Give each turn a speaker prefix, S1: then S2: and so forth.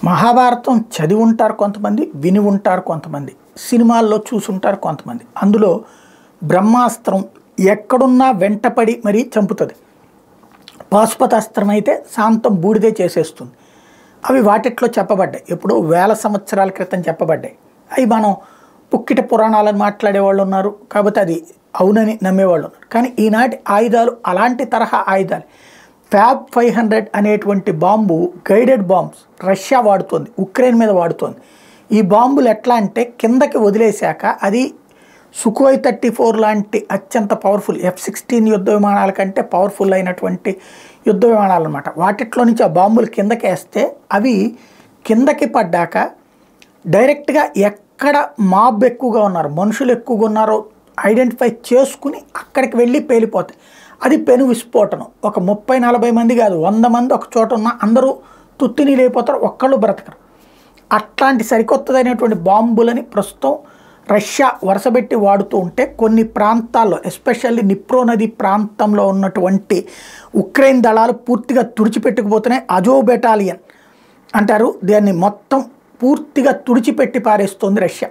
S1: మహాభారతం చదివి ఉంటారు కొంతమంది, విని ఉంటారు కొంతమంది, సినిమాల్లో చూసుంటారు కొంతమంది. అందులో బ్రహ్మాస్త్రం ఎక్కడున్నా వెంటపడి మరీ చంపుతుంది. పాశుపతాస్త్రం అయితే శాంతం బూడిదే చేసేస్తుంది. అవి వాటిట్లో చెప్పబడ్డాయి, ఎప్పుడో వేల సంవత్సరాల క్రితం చెప్పబడ్డాయి. అవి మనం పుక్కిట పురాణాలను మాట్లాడేవాళ్ళు ఉన్నారు, కాబట్టి అది అవునని నమ్మేవాళ్ళు ఉన్నారు. కానీ ఈనాటి ఆయుధాలు అలాంటి తరహా ఆయుధాలు. ఫ్యాబ్ 500 అనేటువంటి బాంబు గైడెడ్ బాంబ్స్ రష్యా వాడుతోంది, ఉక్రెయిన్ మీద వాడుతోంది. ఈ బాంబులు ఎట్లా అంటే కిందకి వదిలేశాక అది సుఖోయ్ 34 లాంటి అత్యంత పవర్ఫుల్ F-16 యుద్ధ విమానాల కంటే పవర్ఫుల్ అయినటువంటి యుద్ధ విమానాలు అనమాట. వాటిట్లో నుంచి ఆ బాంబులు కిందకి వేస్తే అవి కిందకి పడ్డాక డైరెక్ట్గా ఎక్కడ మాబ్ ఎక్కువగా ఉన్నారు, మనుషులు ఎక్కువగా ఉన్నారో ఐడెంటిఫై చేసుకుని అక్కడికి వెళ్ళి పేలిపోతాయి. అది పెను విస్ఫోటనం. ఒక 30-40 మంది కాదు, 100 మంది ఒక చోట ఉన్న అందరూ తుత్తిని లేకపోతారు, ఒక్కళ్ళు బ్రతకరు. అట్లాంటి సరికొత్తదైనటువంటి బాంబులని ప్రస్తుతం రష్యా వరుసబెట్టి వాడుతూ ఉంటే కొన్ని ప్రాంతాల్లో, ఎస్పెషల్లీ నిప్రో నది ప్రాంతంలో ఉన్నటువంటి ఉక్రెయిన్ దళాలు పూర్తిగా తుడిచిపెట్టుకుపోతున్నాయి. అజో బెటాలియన్ అంటారు దాన్ని, మొత్తం పూర్తిగా తుడిచిపెట్టి పారేస్తుంది రష్యా.